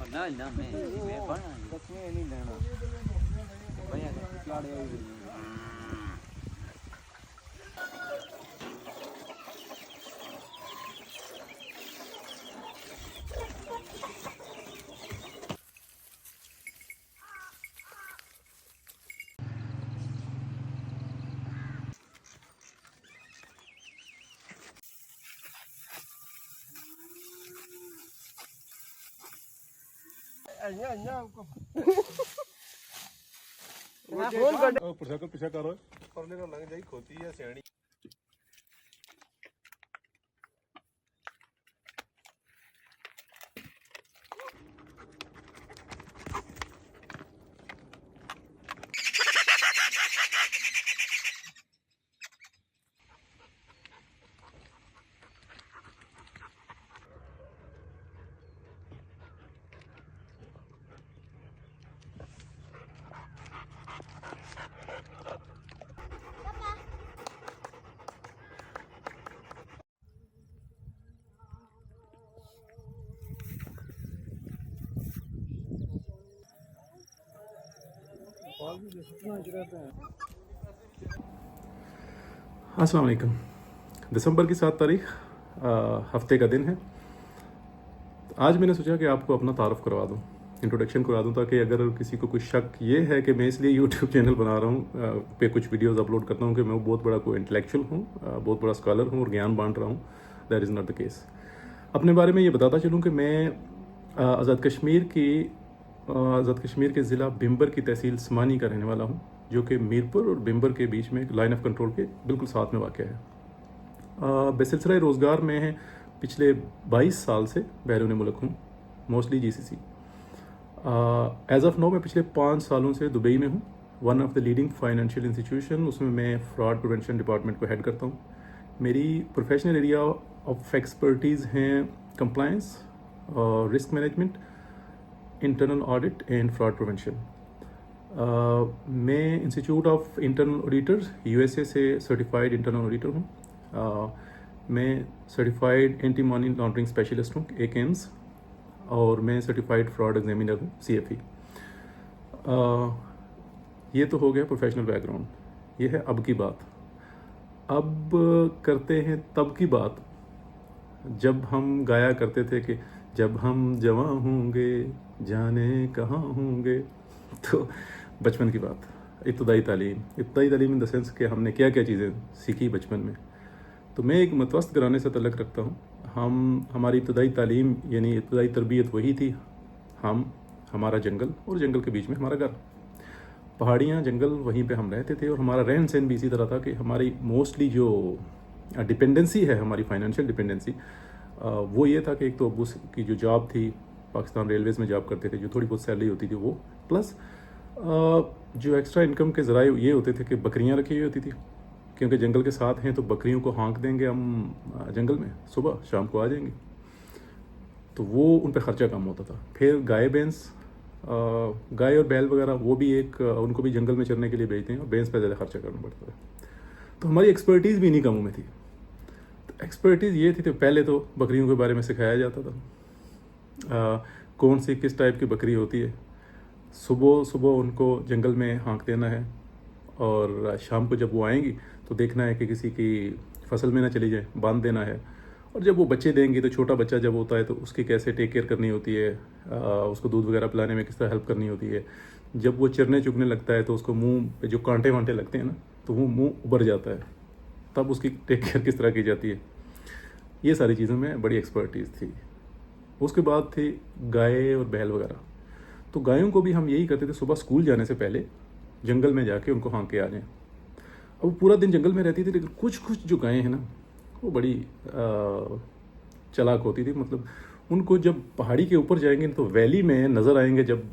ना ना मैं बना कसमें नहीं लेना भैया लाड़े आई पिछा करो परले ना लग जाई खोती है सियाणी अस्सलाम वालेकुम। दिसंबर की 7 तारीख हफ्ते का दिन है। आज मैंने सोचा कि आपको अपना तारुफ करवा दूं, इंट्रोडक्शन करवा दूं, ताकि अगर किसी को कोई शक ये है कि मैं इसलिए यूट्यूब चैनल बना रहा हूं, पे कुछ वीडियोस अपलोड करता हूं कि मैं बहुत बड़ा कोई इंटेलेक्चुअल हूं, बहुत बड़ा स्कॉलर हूं और ज्ञान बांट रहा हूं, that is not the case. अपने बारे में ये बताता चलूँ कि मैं आज़ाद कश्मीर के ज़िला बिम्बर की तहसील स्मानी का रहने वाला हूँ, जो कि मीरपुर और बिम्बर के बीच में लाइन ऑफ कंट्रोल के बिल्कुल साथ में वाक़ है। बेसिलसिला रोज़गार में है पिछले 22 साल से बैरून मुल्क हूँ, mostly GCC. As of now मैं पिछले 5 सालों से दुबई में हूँ, one of the leading financial institution, उसमें मैं फ्रॉड प्रिवेंशन डिपार्टमेंट को हेड करता हूँ। मेरी प्रोफेशनल एरिया ऑफ एक्सपर्टीज़ हैं compliance, risk management, internal audit and fraud prevention. मैं institute of internal auditors USA से सर्टिफाइड इंटरनल ऑडिटर हूँ। मैं certified anti money laundering specialist हूँ एकेम्स, और मैं सर्टिफाइड फ्रॉड एग्जामिनर हूँ सीएफई। ये तो हो गया प्रोफेशनल बैकग्राउंड। ये है अब की बात। अब करते हैं तब की बात, जब हम गाया करते थे कि जब हम जवां होंगे जाने कहाँ होंगे। तो बचपन की बात, इब्तदाई तालीम इन द सेंस कि हमने क्या क्या चीज़ें सीखी बचपन में। तो मैं एक मतवस्त घराने से तल्लुक़ रखता हूँ। हमारी इब्तदाई तालीम यानी इब्तदाई तरबियत वही थी, हमारा जंगल और जंगल के बीच में हमारा घर, पहाड़ियाँ जंगल, वहीं पे हम रहते थे। और हमारा रहन सहन भी इसी तरह था कि हमारी मोस्टली जो डिपेंडेंसी है, हमारी फाइनेंशियल डिपेंडेंसी, वो ये था कि एक तो अब्बू की जो जॉब थी, पाकिस्तान रेलवेज़ में जॉब करते थे, जो थोड़ी बहुत सैलरी होती थी वो, प्लस जो एक्स्ट्रा इनकम के ज़राए ये होते थे कि बकरियां रखी हुई होती थी, क्योंकि जंगल के साथ हैं तो बकरियों को हाँक देंगे हम जंगल में, सुबह शाम को आ जाएंगे, तो वो उन पर ख़र्चा कम होता था। फिर गाय और बैल वगैरह वो भी उनको भी जंगल में चरने के लिए भेजते हैं, और भैंस पर ज़्यादा खर्चा करना पड़ता था। तो हमारी एक्सपर्टीज़ भी इन्हीं कामों में थी। तो एक्सपर्टीज़ ये थी, तो पहले तो बकरियों के बारे में सिखाया जाता था, कौन सी किस टाइप की बकरी होती है, सुबह सुबह उनको जंगल में हाँक देना है, और शाम को जब वो आएंगी तो देखना है कि किसी की फसल में ना चली जाए, बांध देना है। और जब वो बच्चे देंगी तो छोटा बच्चा जब होता है तो उसकी कैसे टेक केयर करनी होती है, उसको दूध वगैरह पिलाने में किस तरह हेल्प करनी होती है। जब वो चरने चुगने लगता है तो उसको मुंह पे जो कांटे वांटे लगते हैं ना, तो वो मुंह उभर जाता है, तब उसकी टेक केयर किस तरह की जाती है। ये सारी चीज़ों में बड़ी एक्सपर्टीज़ थी। उसके बाद थी गाय और बैल वगैरह। तो गायों को भी हम यही करते थे, सुबह स्कूल जाने से पहले जंगल में जाके उनको हाँक के आ जाएं। अब वो पूरा दिन जंगल में रहती थी, लेकिन कुछ जो गायें हैं ना, वो बड़ी चालाक होती थी। मतलब उनको जब पहाड़ी के ऊपर जाएंगे तो वैली में नज़र आएंगे जब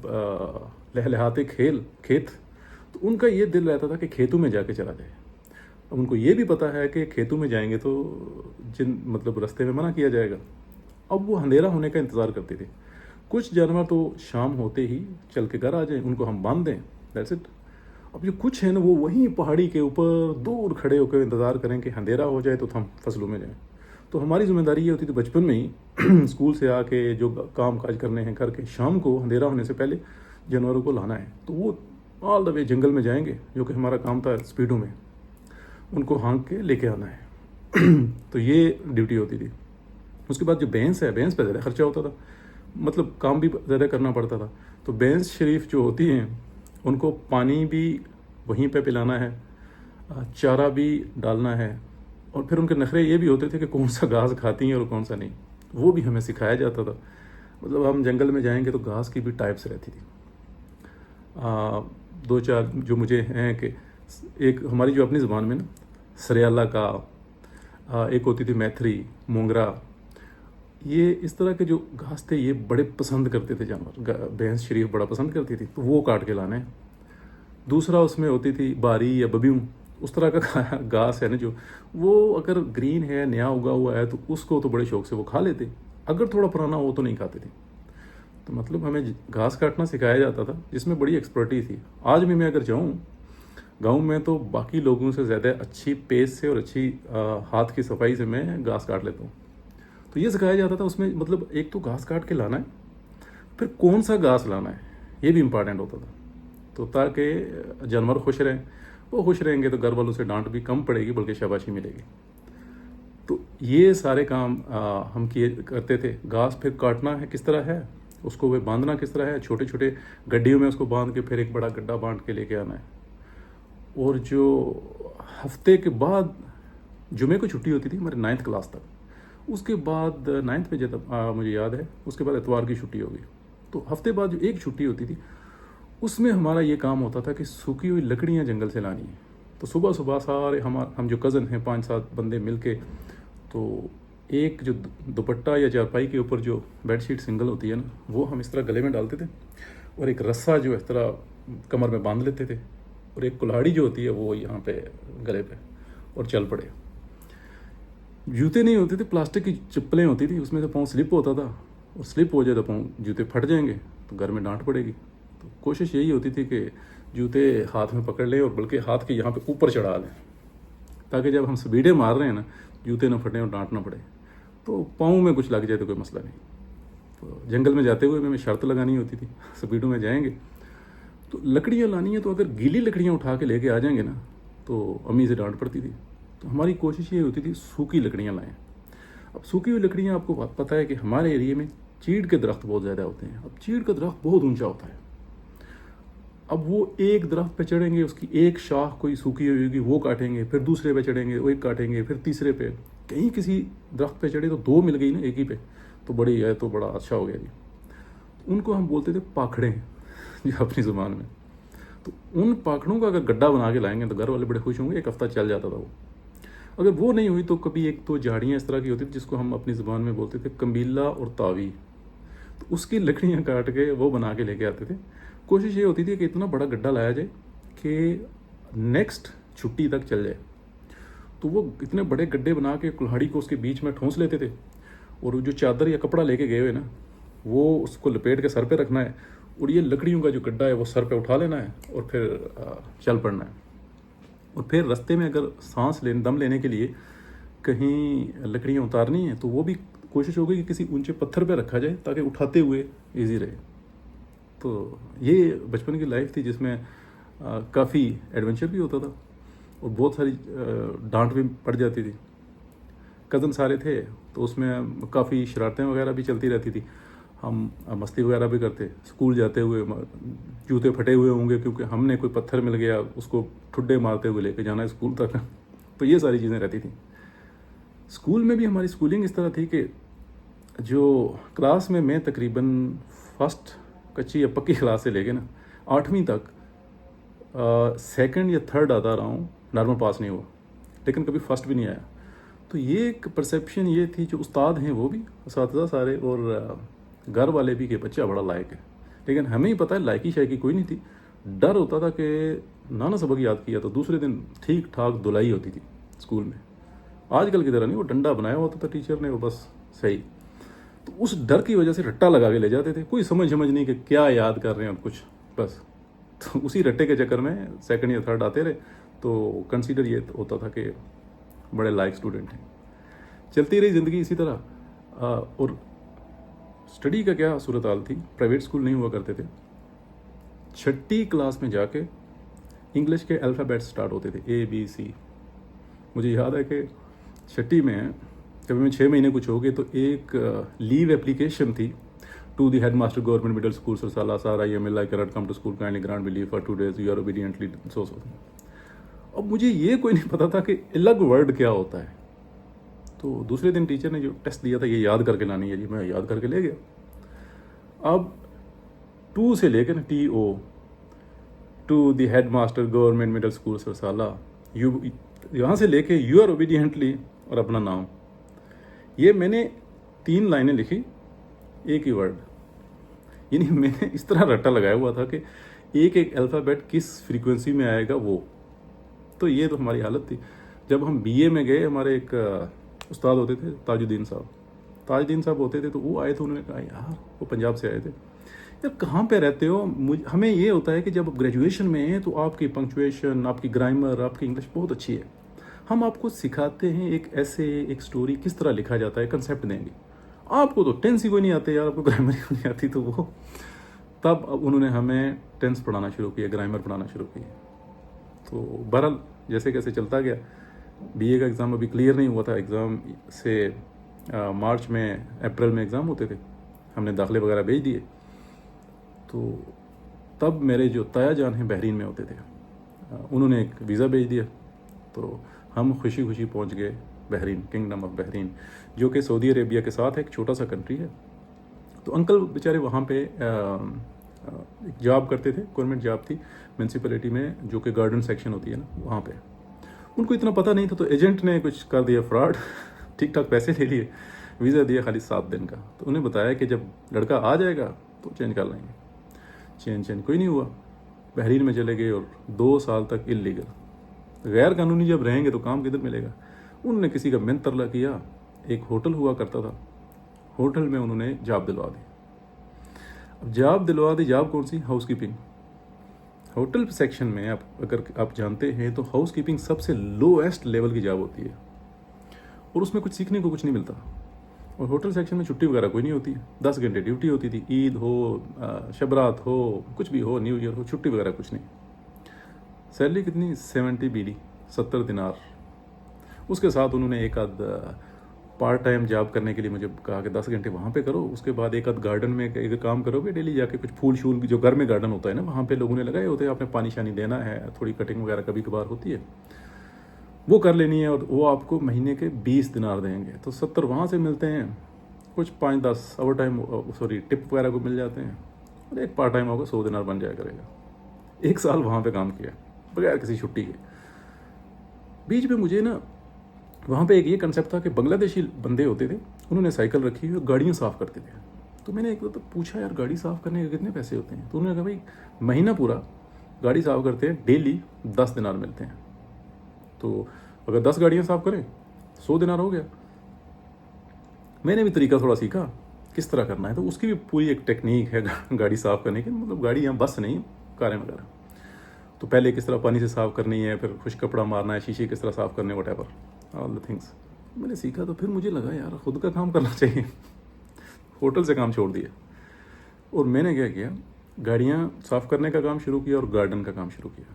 लहलहाते खेत, तो उनका ये दिल रहता था कि खेतों में जाके चला जाए। अब उनको ये भी पता है कि खेतों में जाएंगे तो मतलब रास्ते में मना किया जाएगा। अब वो अंधेरा होने का इंतज़ार करते थे। कुछ जानवर तो शाम होते ही चल के घर आ जाएं, उनको हम बांध दें, दैट्स इट। अब जो कुछ है ना, वो वहीं पहाड़ी के ऊपर दूर खड़े होकर इंतज़ार करें कि अंधेरा हो जाए तो हम फसलों में जाएं। तो हमारी जिम्मेदारी ये होती थी बचपन में ही स्कूल से आके जो काम काज करने हैं करके शाम को अंधेरा होने से पहले जानवरों को लाना है। तो वो ऑल द वे जंगल में जाएंगे, जो कि हमारा काम था स्पीडों में, उनको हाँक के लेके आना है। तो ये ड्यूटी होती थी। उसके बाद जो भैंस है, भैंस पर ज़्यादा खर्चा होता था, मतलब काम भी ज़्यादा करना पड़ता था। तो भैंस शरीफ जो होती हैं उनको पानी भी वहीं पे पिलाना है, चारा भी डालना है, और फिर उनके नखरे ये भी होते थे कि कौन सा घास खाती हैं और कौन सा नहीं, वो भी हमें सिखाया जाता था। मतलब हम जंगल में जाएंगे तो घास की भी टाइप्स रहती थी। दो चार जो मुझे हैं कि एक हमारी जो अपनी ज़बान में ना सरियाला का, एक होती थी मैथरी, मोंगरा, ये इस तरह के जो घास थे ये बड़े पसंद करते थे जानवर। भैंस शरीफ बड़ा पसंद करती थी, तो वो काट के लाने। दूसरा उसमें होती थी बारी या बब्यूं, उस तरह का घास है ना जो, वो अगर ग्रीन है, नया उगा हुआ है, तो उसको तो बड़े शौक से वो खा लेते। अगर थोड़ा पुराना हो तो नहीं खाते थे। तो मतलब हमें घास काटना सिखाया जाता था, जिसमें बड़ी एक्सपर्टी थी। आज भी मैं अगर जाऊँ गाँव में तो बाकी लोगों से ज़्यादा अच्छी पेस से और अच्छी हाथ की सफाई से मैं घास काट लेता हूँ। तो ये सिखाया जाता था उसमें, मतलब एक तो घास काट के लाना है, फिर कौन सा घास लाना है ये भी इम्पॉर्टेंट होता था। तो ताकि जानवर खुश रहें, वो खुश रहेंगे तो घर वालों से डांट भी कम पड़ेगी बल्कि शाबाशी मिलेगी। तो ये सारे काम हम किए करते थे। घास फिर काटना है किस तरह है, उसको वे बांधना किस तरह है, छोटे छोटे गड्ढियों में उसको बांध के फिर एक बड़ा गड्ढा बांध के लेके आना है। और जो हफ्ते के बाद जुमे को छुट्टी होती थी हमारे 9th क्लास तक, उसके बाद 9th में जब मुझे याद है, उसके बाद एतवार की छुट्टी होगी। तो हफ्ते बाद जो एक छुट्टी होती थी उसमें हमारा ये काम होता था कि सूखी हुई लकड़ियाँ जंगल से लानी है। तो सुबह सुबह सारे हम जो कज़न हैं 5-7 बंदे मिल के, तो एक जो दुपट्टा या चारपाई के ऊपर जो बेडशीट सिंगल होती है ना, वो हम इस तरह गले में डालते थे, और एक रस्सा जो इस तरह कमर में बांध लेते थे, और एक कुल्हाड़ी जो होती है वो यहाँ पे गले पे, और चल पड़े। जूते नहीं होते थे, प्लास्टिक की चप्पलें होती थी, उसमें से पाँव स्लिप होता था, और स्लिप हो जाए तो पाँव जूते फट जाएंगे तो घर में डांट पड़ेगी। तो कोशिश यही होती थी कि जूते हाथ में पकड़ लें, और बल्कि हाथ के यहाँ पे ऊपर चढ़ा लें, ताकि जब हम स्पीडें मार रहे हैं ना, जूते ना फटें और डांट ना पड़े। तो पाँव में कुछ लग जाए तो कोई मसला नहीं। तो जंगल में जाते हुए हमें शर्त लगानी होती थी, स्पीडों में जाएंगे तो लकड़ियाँ लानी है, तो अगर गीली लकड़ियाँ उठा के लेके आ जाएंगे ना तो अम्मी से डांट पड़ती थी। तो हमारी कोशिश ये होती थी सूखी लकड़ियाँ लाएं। अब सूखी हुई लकड़ियाँ, आपको पता है कि हमारे एरिया में चीड़ के दरख्त बहुत ज़्यादा होते हैं। अब चीड़ का दरख्त बहुत ऊंचा होता है। अब वो एक दरख्त पे चढ़ेंगे, उसकी एक शाख कोई सूखी हुई होगी वो काटेंगे, फिर दूसरे पे चढ़ेंगे वो एक काटेंगे, फिर तीसरे पे, कहीं किसी दरख्त पे चढ़े तो 2 मिल गई ना एक ही पे, तो बड़ी है तो बड़ा अच्छा हो गया जी। उनको हम बोलते थे पाखड़े, जो अपनी ज़ुबान में। तो उन पाखड़ों का अगर गड्ढा बना के लाएंगे तो घर वाले बड़े खुश होंगे, एक हफ्ता चल जाता था वो। अगर वो नहीं हुई तो कभी एक तो झाड़ियाँ इस तरह की होती थी जिसको हम अपनी ज़ुबान में बोलते थे कमीला और तावी, तो उसकी लकड़ियाँ काट के वो बना के लेके आते थे। कोशिश ये होती थी कि इतना बड़ा गड्ढा लाया जाए कि नेक्स्ट छुट्टी तक चल जाए। तो वो इतने बड़े गड्ढे बना के कुल्हाड़ी को उसके बीच में ठूंस लेते थे, और जो चादर या कपड़ा लेके गए हुए ना, वो उसको लपेट के सर पे रखना है, और ये लकड़ियों का जो गड्ढा है वो सर पे उठा लेना है, और फिर चल पड़ना है। और फिर रास्ते में अगर दम लेने के लिए कहीं लकड़ियाँ उतारनी है तो वो भी कोशिश होगी कि किसी ऊंचे पत्थर पे रखा जाए ताकि उठाते हुए इजी रहे। तो ये बचपन की लाइफ थी जिसमें काफ़ी एडवेंचर भी होता था, और बहुत सारी डांट भी पड़ जाती थी। कज़न सारे थे तो उसमें काफ़ी शरारतें वगैरह भी चलती रहती थी। हम मस्ती वगैरह भी करते, स्कूल जाते हुए जूते फटे हुए होंगे क्योंकि हमने कोई पत्थर मिल गया, उसको ठुड्डे मारते हुए लेके जाना है स्कूल तक। तो ये सारी चीज़ें रहती थी। स्कूल में भी हमारी स्कूलिंग इस तरह थी कि जो क्लास में मैं तकरीबन फर्स्ट कच्ची या पक्की क्लास से लेके ना 8वीं तक सेकंड या थर्ड आता रहा हूँ, नॉर्मल पास नहीं हुआ, लेकिन कभी फर्स्ट भी नहीं आया। तो ये एक परसेप्शन ये थी, जो उस्ताद हैं वो भी, उस्ताद सारे, और घर वाले भी, कि बच्चा बड़ा लायक है। लेकिन हमें ही पता है लायकी शायकी कोई नहीं थी। डर होता था कि नाना सबक याद किया तो दूसरे दिन ठीक ठाक धुलाई होती थी स्कूल में। आजकल की तरह नहीं, वो डंडा बनाया होता था टीचर ने, वो बस सही। तो उस डर की वजह से रट्टा लगा के ले जाते थे, कोई समझ नहीं कि क्या याद कर रहे हैं कुछ, बस। तो उसी रट्टे के चक्कर में सेकंड या थर्ड आते रहे, तो कंसीडर ये होता था कि बड़े लायक स्टूडेंट हैं। चलती रही ज़िंदगी इसी तरह। और स्टडी का क्या सूरत हाल थी, प्राइवेट स्कूल नहीं हुआ करते थे। 6ठी क्लास में जाके इंग्लिश के अल्फ़ाबेट स्टार्ट होते थे, ABC। मुझे याद है कि 6ठी में जब मैं 6 महीने कुछ हो गए तो एक लीव एप्लीकेशन थी to the head master government middle school Sarsala, sir I am I can not come to school, kindly grant me leave for 2 days, you are obediently so. अब मुझे ये कोई नहीं पता था कि अलग वर्ड क्या होता है। तो दूसरे दिन टीचर ने जो टेस्ट दिया था, ये याद करके लानी है जी, मैं याद करके ले गया। अब 2 से लेकर TO to the head master government middle school Sarsala, you यहाँ से लेके यू आर ओबीडियंटली और अपना नाम, ये मैंने 3 लाइनें लिखी, एक ही वर्ड। यानी मैंने इस तरह रट्टा लगाया हुआ था कि एक एक अल्फ़ाबेट किस फ्रीक्वेंसी में आएगा वो। तो ये तो हमारी हालत थी। जब हम BA में गए, हमारे एक उस्ताद होते थे ताजुद्दीन साहब होते थे, तो वो आए थे, उन्होंने कहा यार, वो पंजाब से आए थे, यार कहाँ पे रहते हो। हमें ये होता है कि जब आप ग्रेजुएशन में हैं तो आपकी पंक्चुएशन, आपकी ग्रामर, आपकी इंग्लिश बहुत अच्छी है, हम आपको सिखाते हैं एक ऐसे एक स्टोरी किस तरह लिखा जाता है, कंसेप्ट देंगे। आपको तो टेंस ही कोई नहीं आते यार, आपको ग्रामर ही नहीं आती। तो वो तब उन्होंने हमें टेंस पढ़ाना शुरू किया, ग्रामर पढ़ाना शुरू किया। तो बहरहाल जैसे कैसे चलता गया। BA का एग्ज़ाम अभी क्लियर नहीं हुआ था, एग्ज़ाम से मार्च में, अप्रैल में एग्ज़ाम होते थे, हमने दाखिले वगैरह भेज दिए। तो तब मेरे जो ताया जान हैं बहरीन में होते थे, उन्होंने एक वीज़ा भेज दिया। तो हम खुशी खुशी पहुंच गए बहरीन, किंगडम ऑफ बहरीन, जो कि सऊदी अरेबिया के साथ एक छोटा सा कंट्री है। तो अंकल बेचारे वहाँ पे एक जॉब करते थे, गवर्नमेंट जॉब थी म्यूनसिपैलिटी में, जो कि गार्डन सेक्शन होती है ना, वहाँ पे। उनको इतना पता नहीं था, तो एजेंट ने कुछ कर दिया फ्रॉड, ठीक ठाक पैसे ले लिए, वीज़ा दिया खाली 7 दिन का। तो उन्हें बताया कि जब लड़का आ जाएगा तो चेंज कर लेंगे। चेंज कोई नहीं हुआ, बहरीन में चले गए और 2 साल तक इलीगल, गैर कानूनी जब रहेंगे तो काम किधर मिलेगा। उन्होंने किसी का मेहनत तरला किया, एक होटल हुआ करता था, होटल में उन्होंने जॉब दिलवा दी। अब जॉब दिलवा दी, जॉब कौन सी, हाउसकीपिंग। होटल सेक्शन में अगर आप जानते हैं तो हाउसकीपिंग सबसे लोएस्ट लेवल की जॉब होती है, और उसमें कुछ सीखने को कुछ नहीं मिलता। और होटल सेक्शन में छुट्टी वगैरह कोई नहीं होती है, 10 घंटे ड्यूटी होती थी, ईद हो, शबरात हो, कुछ भी हो, न्यू ईयर हो, छुट्टी वगैरह कुछ नहीं। सैलरी कितनी, 70 BD, 70 दिनार। उसके साथ उन्होंने एक आध पार्ट टाइम जॉब करने के लिए मुझे कहा कि 10 घंटे वहाँ पे करो, उसके बाद एक आध गार्डन में एक काम करोगे डेली जाके, कुछ फूल शूल जो घर में गार्डन होता है ना, वहाँ पे लोगों ने लगाए होते हैं, आपने पानी शानी देना है, थोड़ी कटिंग वगैरह कभी कभार होती है, वो कर लेनी है, और वो आपको महीने के 20 दिनार देंगे। तो 70 वहाँ से मिलते हैं, कुछ 5-10 ओवर टाइम टिप वगैरह को मिल जाते हैं, और एक पार्ट टाइम होगा 100 दिनार बन जाया करेगा। 1 साल वहाँ पे काम किया बगैर किसी छुट्टी के। बीच में मुझे ना वहाँ पे एक ये कंसेप्ट था कि बांग्लादेशी बंदे होते थे, उन्होंने साइकिल रखी हुई, गाड़ियाँ साफ़ करते थे। तो मैंने एक तो पूछा यार गाड़ी साफ़ करने के कितने पैसे होते हैं। तो उन्होंने कहा भाई महीना पूरा गाड़ी साफ़ करते हैं, डेली 10 दिनार मिलते हैं। तो अगर 10 गाड़ियाँ साफ़ करें 100 दिनार हो गया। मैंने भी तरीका थोड़ा सीखा किस तरह करना है, तो उसकी भी पूरी एक टेक्निक है गाड़ी साफ़ करने की, मतलब गाड़ी यहाँ बस नहीं, कारें वगैरह। तो पहले किस तरह पानी से साफ़ करनी है, फिर खुश कपड़ा मारना है, शीशे किस तरह साफ़ करने, what ever all the things मैंने सीखा। तो फिर मुझे लगा यार खुद का काम करना चाहिए, होटल से काम छोड़ दिया और मैंने क्या किया, गाड़ियाँ साफ़ करने का काम शुरू किया और गार्डन का काम शुरू किया।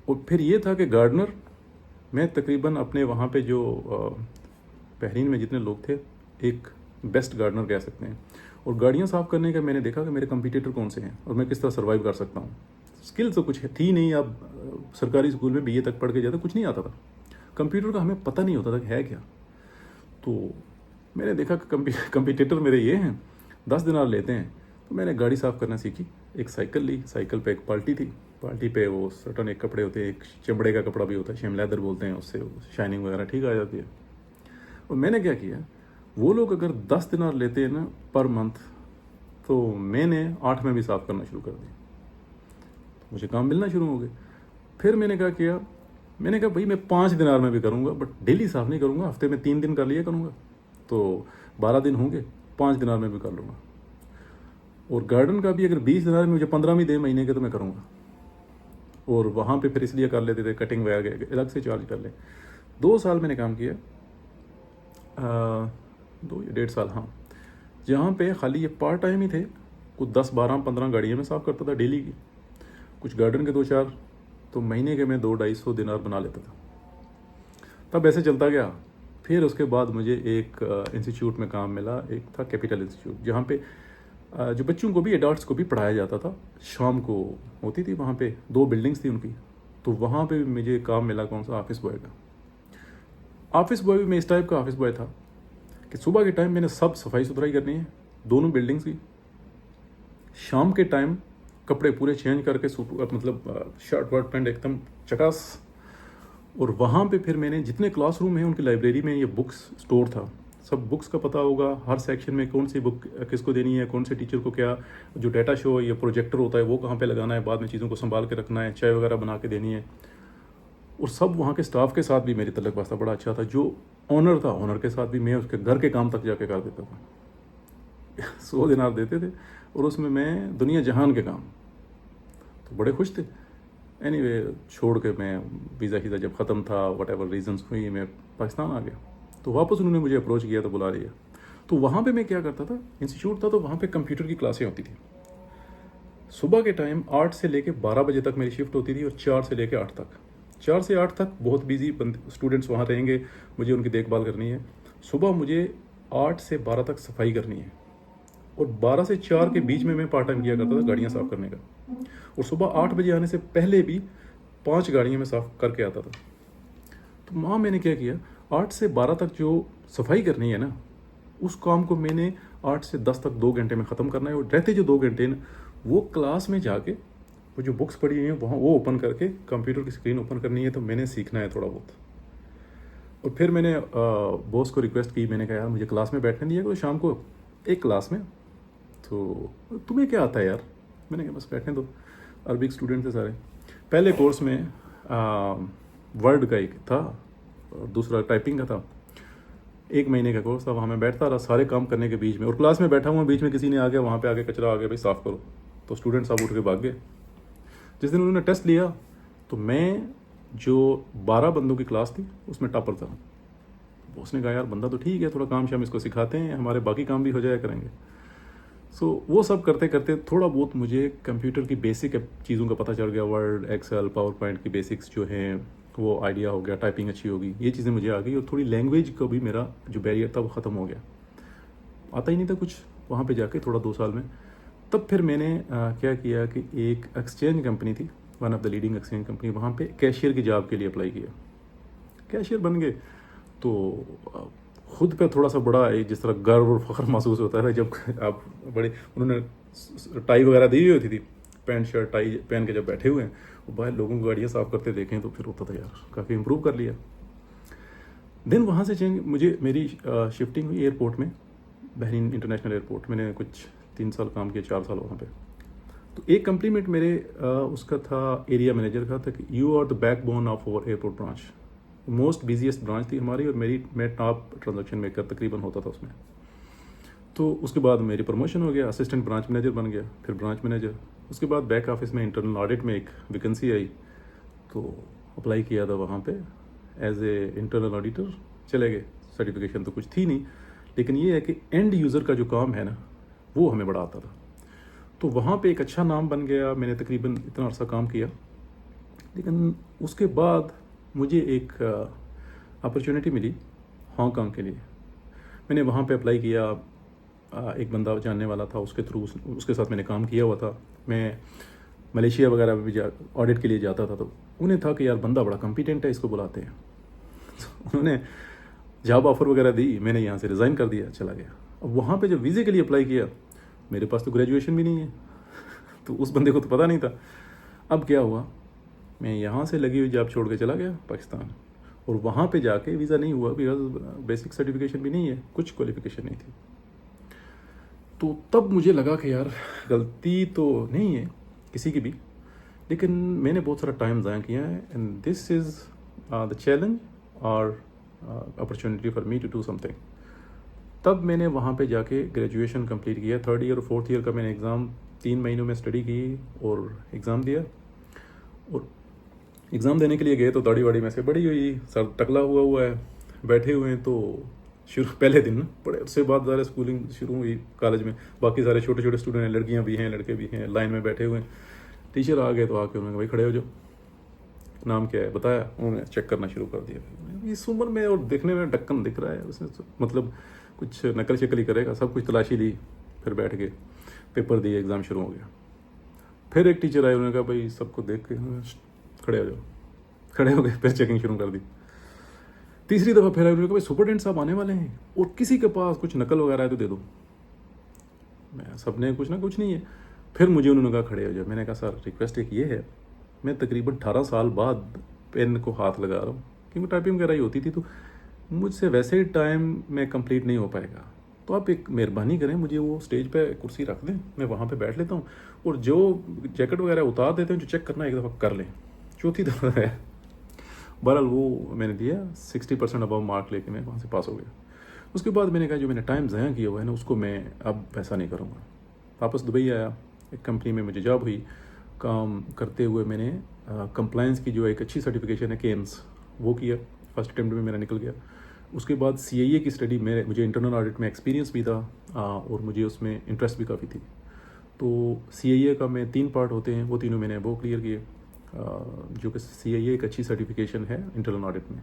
और फिर ये था कि गार्डनर मैं तकरीबन अपने वहाँ पे जो बहरीन में जितने लोग थे, एक बेस्ट गार्डनर कह सकते हैं। और गाड़ियाँ साफ़ करने का मैंने देखा कि मेरे कंपटीटर कौन से हैं और मैं किस तरह सर्वाइव कर सकता हूँ। स्किल तो कुछ थी नहीं, अब सरकारी स्कूल में BA तक पढ़ के जाता कुछ नहीं आता था, कंप्यूटर का हमें पता नहीं होता था कि है क्या। तो मैंने देखा कि कंपटीटर मेरे ये हैं, 10 दिनार लेते हैं। तो मैंने गाड़ी साफ़ करना सीखी, एक साइकिल ली, साइकिल पे एक बाल्टी थी, बाल्टी पे वो सर्टन एक कपड़े होते हैं, एक चमड़े का कपड़ा भी होता है, शेम लेदर बोलते हैं, उससे शाइनिंग वगैरह ठीक आ जाती है। और मैंने क्या किया, वो लोग अगर 10 दिनार लेते हैं ना पर मंथ, तो मैंने 8 में भी साफ़ करना शुरू कर दिया, मुझे काम मिलना शुरू हो गए। फिर मैंने क्या किया, मैंने कहा भाई मैं 5 दिनार में भी करूँगा, बट डेली साफ़ नहीं करूँगा, हफ्ते में 3 दिन कर लिया करूँगा, तो 12 दिन होंगे, 5 दिनार में भी कर लूँगा। और गार्डन का भी अगर 20 दिनार में मुझे 15 भी दे महीने के तो मैं करूँगा। और वहाँ पे फिर इसलिए कर लेते थे, कटिंग वगैरह अलग से चार्ज कर ले। 2 साल मैंने काम किया, 2 या 1.5 साल, हाँ, जहाँ पे खाली ये पार्ट टाइम ही थे। कुछ 10, 12, 15 गाड़ियाँ मैं साफ़ करता था डेली की, कुछ गार्डन के 2-4, तो महीने के मैं 200-250 दिनार बना लेता था। तब ऐसे चलता गया। फिर उसके बाद मुझे एक इंस्टीट्यूट में काम मिला, एक था कैपिटल इंस्टीट्यूट, जहाँ पे जो बच्चों को भी, एडल्ट्स को भी पढ़ाया जाता था। शाम को होती थी वहाँ पे, 2 बिल्डिंग्स थी उनकी, तो वहाँ पे मुझे काम मिला कौन सा, ऑफिस बॉय का। ऑफिस बॉय भी मैं इस टाइप का ऑफिस बॉय था कि सुबह के टाइम मैंने सब सफाई सुथराई करनी है, दोनों बिल्डिंग्स की। शाम के टाइम कपड़े पूरे चेंज करके सूट, मतलब शर्ट वर्ट पैंट एकदम चकास। और वहाँ पे फिर मैंने जितने क्लासरूम हैं उनकी लाइब्रेरी में ये बुक्स स्टोर था, सब बुक्स का पता होगा, हर सेक्शन में कौन सी बुक किसको देनी है, कौन से टीचर को क्या, जो डाटा शो या प्रोजेक्टर होता है वो कहाँ पे लगाना है, बाद में चीज़ों को संभाल के रखना है, चाय वगैरह बना के देनी है। और सब वहाँ के स्टाफ के साथ भी मेरी तल्लक वास्ता बड़ा अच्छा था। जो ऑनर था, ऑनर के साथ भी मैं उसके घर के काम तक जाके कर देता था। 100 दिनार देते थे और उसमें मैं दुनिया जहान के काम, तो बड़े खुश थे। एनीवे, छोड़ के मैं वीज़ा शीज़ा जब ख़त्म था, वट एवर रीजन्स हुई, मैं पाकिस्तान आ गया। तो वापस उन्होंने मुझे अप्रोच किया, तो बुला लिया। तो वहाँ पे मैं क्या करता था, इंस्टीट्यूट था तो वहाँ पे कंप्यूटर की क्लासें होती थी। सुबह के टाइम 8 से लेके 12 बजे तक मेरी शिफ्ट होती थी, और 4 से लेके 8 तक, 4 से 8 तक बहुत बिजी स्टूडेंट्स वहाँ रहेंगे, मुझे उनकी देखभाल करनी है। सुबह मुझे 8 से 12 तक सफाई करनी है, और 12 से 4 के बीच में मैं पार्ट टाइम किया करता था गाड़ियाँ साफ़ करने का। और सुबह 8 बजे आने से पहले भी 5 गाड़ियाँ मैं साफ़ करके आता था। तो वहाँ मैंने क्या किया, 8 से 12 तक जो सफाई करनी है ना, उस काम को मैंने 8 से 10 तक 2 घंटे में ख़त्म करना है। और रहते जो 2 घंटे ना, वो क्लास में जाके वो जो बुक्स पढ़ी हुई हैं वहाँ वो ओपन करके कंप्यूटर की स्क्रीन ओपन करनी है, तो मैंने सीखना है थोड़ा बहुत। और फिर मैंने बॉस को रिक्वेस्ट की, मैंने कहा यार मुझे क्लास में बैठने दिया करो शाम को, एक क्लास में। तो तुम्हें क्या आता है यार? मैंने कहा बस बैठने दो, अरबिक स्टूडेंट थे सारे। पहले कोर्स में वर्ड का एक था, और दूसरा टाइपिंग का था। 1 महीने का कोर्स था, वहाँ मैं बैठता रहा सारे काम करने के बीच में, और क्लास में बैठा हुआ बीच में किसी ने आ गया, वहाँ पे आके कचरा आ गया, भाई साफ़ करो, तो स्टूडेंट सब उठ के भाग गए। जिस दिन उन्होंने टेस्ट लिया तो मैं, जो 12 बंदों की क्लास थी उसमें टॉपर था। बॉस ने कहा यार बंदा तो ठीक है, थोड़ा काम शाम इसको सिखाते हैं, हमारे बाकी काम भी हो जाया करेंगे। सो वो सब करते करते थोड़ा बहुत मुझे कंप्यूटर की बेसिक चीज़ों का पता चल गया। वर्ड, एक्सेल, पावर पॉइंट की बेसिक्स जो हैं वो आइडिया हो गया, टाइपिंग अच्छी होगी, ये चीज़ें मुझे आ गई। और थोड़ी लैंग्वेज का भी मेरा जो बैरियर था वो ख़त्म हो गया, आता ही नहीं था कुछ वहाँ पे जाके थोड़ा 2 साल में। तब फिर मैंने क्या किया कि एक एक्सचेंज कंपनी थी, one of the leading exchange company, वहाँ पे कैशियर की जॉब के लिए अप्लाई किया। कैशियर बन गए तो खुद पे थोड़ा सा बड़ा एक जिस तरह गर्व और फख्र महसूस होता है जब आप बड़े, उन्होंने टाई वगैरह दी हुई होती थी, पैंट शर्ट टाई पहन के जब बैठे हुए हैं, वो बाहर लोगों को गाड़ियाँ साफ़ करते देखें तो फिर होता था यार काफ़ी इम्प्रूव कर लिया। दिन वहाँ से चेंज, मुझे मेरी शिफ्टिंग हुई एयरपोर्ट में, बहरीन इंटरनेशनल एयरपोर्ट। मैंने कुछ 3 साल काम किया, 4 साल वहाँ पे। तो एक कम्प्लीमेंट मेरे उसका था, एरिया मैनेजर का था कि you are the backbone of our airport branch. Most busiest branch थी हमारी, और मैं टॉप ट्रांजैक्शन मेकर तकरीबन होता था उसमें। तो उसके बाद मेरी प्रमोशन हो गया, असिस्टेंट ब्रांच मैनेजर बन गया, फिर ब्रांच मैनेजर। उसके बाद बैक ऑफिस में इंटरनल ऑडिट में एक वैकेंसी आई, तो अप्लाई किया था वहाँ पे एज ए इंटरनल ऑडिटर। चले गए, सर्टिफिकेशन तो कुछ थी नहीं, लेकिन ये है कि एंड यूज़र का जो काम है ना, वो हमें बड़ा आता था। तो वहाँ पे एक अच्छा नाम बन गया, मैंने तकरीबन इतना अर्सा काम किया। लेकिन उसके बाद मुझे एक अपॉर्चुनिटी मिली हांगकांग के लिए। मैंने वहाँ पे अप्लाई किया, एक बंदा जानने वाला था, उसके थ्रू उसके साथ मैंने काम किया हुआ था। मैं मलेशिया वगैरह में भी ऑडिट के लिए जाता था, तो उन्हें था कि यार बंदा बड़ा कॉम्पिटेंट है, इसको बुलाते हैं। तो उन्होंने जॉब ऑफ़र वगैरह दी, मैंने यहाँ से रिज़ाइन कर दिया, चला गया। अब वहाँ पे जब वीज़े के लिए अप्लाई किया, मेरे पास तो ग्रेजुएशन भी नहीं है, तो उस बंदे को तो पता नहीं था। अब क्या हुआ, मैं यहाँ से लगी हुई जॉब छोड़ के चला गया पाकिस्तान, और वहाँ पे जाके वीज़ा नहीं हुआ, बिकॉज बेसिक सर्टिफिकेशन भी नहीं है, कुछ क्वालिफिकेशन नहीं थी। तो तब मुझे लगा कि यार गलती तो नहीं है किसी की भी, लेकिन मैंने बहुत सारा टाइम ज़ाया किया है, and this is the challenge और opportunity for me to do something. तब मैंने वहाँ पे जाके ग्रेजुएशन कंप्लीट किया। 3rd ईयर और 4th ईयर का मैंने एग्ज़ाम 3 महीनों में स्टडी की और एग्ज़ाम दिया। और एग्ज़ाम देने के लिए गए तो दाढ़ी वाड़ी में से बड़ी हुई, सर टकला हुआ है, बैठे हुए हैं, तो शुरू पहले दिन ना, बड़े उससे बाद ज़्यादा स्कूलिंग शुरू हुई कॉलेज में, बाकी सारे छोटे छोटे स्टूडेंट हैं, लड़कियां भी हैं लड़के भी हैं, लाइन में बैठे हुए हैं। टीचर आ गए तो आके उन्होंने कहा भाई खड़े हो जाओ, नाम क्या है बताया, उन्होंने चेक करना शुरू कर दिया। इस उम्र में और देखने में ढक्कन दिख रहा है, उसने मतलब कुछ नकल शक्ल ही करेगा, सब कुछ तलाशी ली, फिर बैठ गए, पेपर दिए, एग्ज़ाम शुरू हो गया। फिर एक टीचर आए, उन्होंने कहा भाई सबको देख के खड़े हो जाओ, खड़े हो गए, फिर चेकिंग शुरू कर दी। तीसरी दफ़ा फिर आए, उन्होंने कहा भाई सुपरटेंडेंट साहब आने वाले हैं और किसी के पास कुछ नकल वगैरह है तो दे दो। मैं सबने कुछ ना कुछ नहीं है। फिर मुझे उन्होंने कहा खड़े हो जाओ। मैंने कहा सर रिक्वेस्ट एक ये है, मैं तकरीबन 18 साल बाद पेन को हाथ लगा रहा हूँ, क्योंकि टाइपिंग वगैरह ही होती थी, तो मुझसे वैसे ही टाइम में कंप्लीट नहीं हो पाएगा, तो आप एक मेहरबानी करें, मुझे वो स्टेज पे कुर्सी रख दें, मैं वहाँ पे बैठ लेता हूँ, और जो जैकेट वगैरह उतार देते हैं, जो चेक करना है एक दफ़ा कर लें। चौथी दफ़ा है, बहरहाल वो मैंने दिया, 60% अबव मार्क लेके मैं वहाँ से पास हो गया। उसके बाद मैंने कहा जो मैंने टाइम ज़ाया किया हुआ है ना, उसको मैं अब वैसा नहीं करूँगा। वापस दुबई आया, एक कंपनी में मुझे जॉब हुई, काम करते हुए मैंने कंप्लायंस की जो एक अच्छी सर्टिफिकेशन है केम्स, वो किया, फर्स्ट अटेम्प्ट में मेरा निकल गया। उसके बाद CIA की स्टडी में मुझे इंटरनल ऑडिट में एक्सपीरियंस भी था, और मुझे उसमें इंटरेस्ट भी काफ़ी थी। तो CIA का मैं 3 पार्ट होते हैं, वो तीनों मैंने वो क्लियर किए, जो कि CIA एक अच्छी सर्टिफिकेशन है इंटरनल ऑडिट में।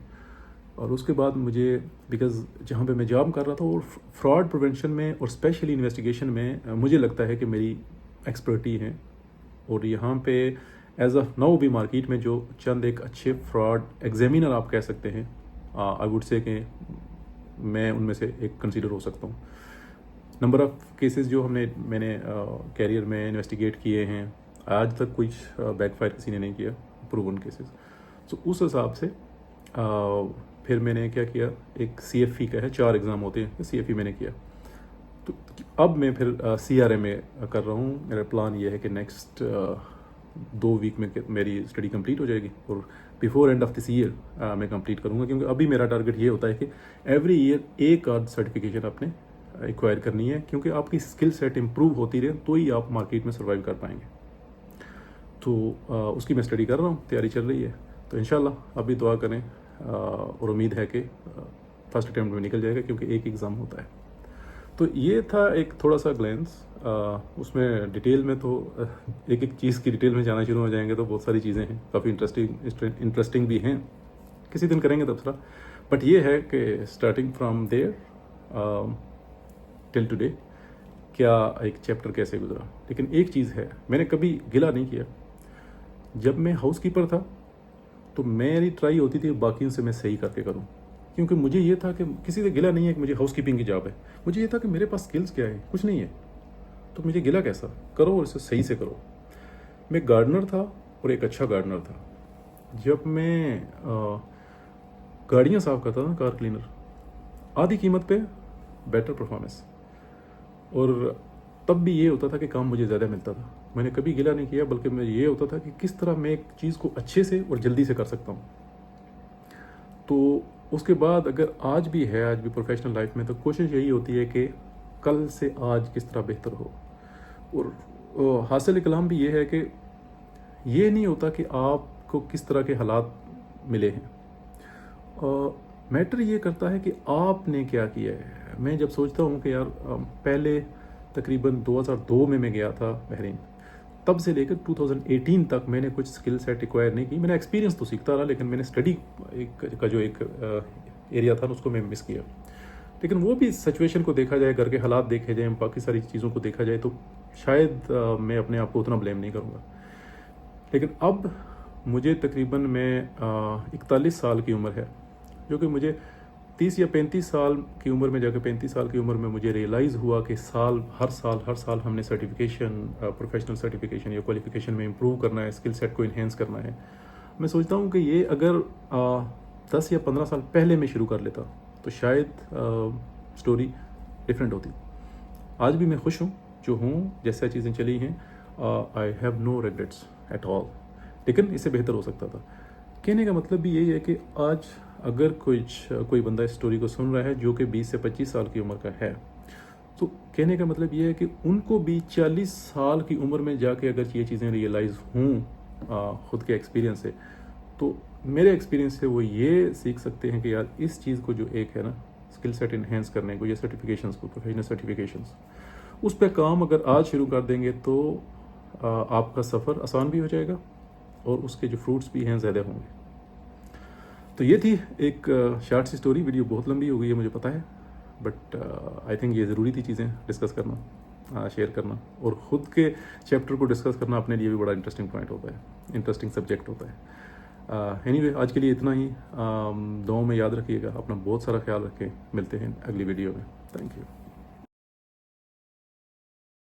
और उसके बाद मुझे, बिकॉज़ जहाँ पे मैं जॉब कर रहा था और फ्रॉड प्रिवेंशन में और स्पेशली इन्वेस्टिगेशन में मुझे लगता है कि मेरी एक्सपर्टी है, और यहाँ पे एज अ नाउ भी मार्केट में जो चंद एक अच्छे फ्रॉड एग्जामिनर आप कह सकते हैं, आई वुड से कि मैं उनमें से एक कंसीडर हो सकता हूँ। नंबर ऑफ़ केसेस जो मैंने कैरियर में इन्वेस्टिगेट किए हैं, आज तक कुछ बैकफायर किसी ने नहीं किया, प्रूवन केसेस। तो उस हिसाब से फिर मैंने क्या किया, एक CFE का है, 4 एग्ज़ाम होते हैं, CFE मैंने किया। तो अब मैं फिर CRA में कर रहा हूँ। मेरा प्लान ये है कि नेक्स्ट 2 वीक में मेरी स्टडी कंप्लीट हो जाएगी, और before end of this year मैं कंप्लीट करूँगा, क्योंकि अभी मेरा टारगेट ये होता है कि एवरी ईयर एक आध सर्टिफिकेशन आपने एक्वायर करनी है, क्योंकि आपकी स्किल सेट इम्प्रूव होती रहे तो ही आप मार्केट में सर्वाइव कर पाएंगे। तो उसकी मैं स्टडी कर रहा हूँ, तैयारी चल रही है। तो इंशाल्लाह अभी दुआ करें, और उम्मीद है कि फर्स्ट अटैम्प्ट में निकल जाएगा, क्योंकि एक एग्ज़ाम होता है। तो ये था एक थोड़ा सा ग्लैंस। उसमें डिटेल में तो एक एक चीज़ की डिटेल में जाना शुरू हो जाएंगे तो बहुत सारी चीज़ें हैं, काफ़ी इंटरेस्टिंग भी हैं, किसी दिन करेंगे तबसरा। बट ये है कि starting from there till today क्या एक चैप्टर कैसे गुजरा। लेकिन एक चीज़ है, मैंने कभी गिला नहीं किया। जब मैं हाउसकीपर था तो मेरी ट्राई होती थी बाकियों से मैं सही करके करूं, क्योंकि मुझे ये था कि किसी से गिला नहीं है कि मुझे हाउसकीपिंग की जॉब है, मुझे ये था कि मेरे पास स्किल्स क्या है, कुछ नहीं है, तो मुझे गिला कैसा, करो और इसे सही से करो। मैं गार्डनर था और एक अच्छा गार्डनर था। जब मैं गाड़ियाँ साफ करता था, कार क्लीनर, आधी कीमत पे बेटर परफॉर्मेंस, और तब भी ये होता था कि काम मुझे ज़्यादा मिलता था। मैंने कभी गिला नहीं किया, बल्कि मैं ये होता था कि किस तरह मैं एक चीज़ को अच्छे से और जल्दी से कर सकता हूँ। तो उसके बाद अगर आज भी प्रोफेशनल लाइफ में, तो कोशिश यही होती है कि कल से आज किस तरह बेहतर हो। और हासिल कलाम भी ये है कि ये नहीं होता कि आपको किस तरह के हालात मिले हैं, मैटर ये करता है कि आपने क्या किया है। मैं जब सोचता हूँ कि यार पहले तकरीबन 2002 में मैं गया था बहरीन, तब से लेकर 2018 तक मैंने कुछ स्किल सेट एक्वायर नहीं की। मैंने एक्सपीरियंस तो सीखता रहा, लेकिन मैंने स्टडी का जो एक एरिया था उसको मैं मिस किया। लेकिन वो भी सिचुएशन को देखा जाए, घर के हालात देखे जाए, बाकी सारी चीज़ों को देखा जाए, तो शायद मैं अपने आप को उतना ब्लेम नहीं करूँगा। लेकिन अब मुझे तकरीबन मैं 41 साल की उम्र है, जो कि मुझे 30 या 35 साल की उम्र में जाकर 35 साल की उम्र में मुझे रियलाइज़ हुआ कि हर साल हमने सर्टिफिकेशन, प्रोफेशनल सर्टिफिकेशन या क्वालिफिकेशन में इम्प्रूव करना है, स्किल सेट को इन्हेंस करना है। मैं सोचता हूँ कि ये अगर 10 या 15 साल पहले मैं शुरू कर लेता तो शायद स्टोरी डिफरेंट होती। आज भी मैं खुश हूँ जो हूँ, जैसे चीज़ें चली हैं। I have no regrets at all, लेकिन इससे बेहतर हो सकता था। कहने का मतलब भी यही है कि आज अगर कोई बंदा इस स्टोरी को सुन रहा है जो कि 20 से 25 साल की उम्र का है, तो कहने का मतलब ये है कि उनको भी 40 साल की उम्र में जाके अगर ये चीज़ें रियलाइज़ हों ख़ुद के एक्सपीरियंस से, तो मेरे एक्सपीरियंस से वो ये सीख सकते हैं कि यार इस चीज़ को जो एक है ना स्किल सेट इन्हेंस करने को, ये सर्टिफिकेशंस को, प्रोफेशनल सर्टिफिकेशंस, उस पर काम अगर आज शुरू कर देंगे तो आपका सफ़र आसान भी हो जाएगा और उसके जो फ्रूट्स भी हैं ज़्यादा होंगे। तो ये थी एक शॉर्ट सी स्टोरी। वीडियो बहुत लंबी हो गई है मुझे पता है, बट आई थिंक ये ज़रूरी थी चीज़ें डिस्कस करना, शेयर करना, और ख़ुद के चैप्टर को डिस्कस करना अपने लिए भी बड़ा इंटरेस्टिंग पॉइंट होता है, इंटरेस्टिंग सब्जेक्ट होता है। एनीवे आज के लिए इतना ही। दुआओं में याद रखिएगा, अपना बहुत सारा ख्याल रखें। मिलते हैं अगली वीडियो में। Thank you.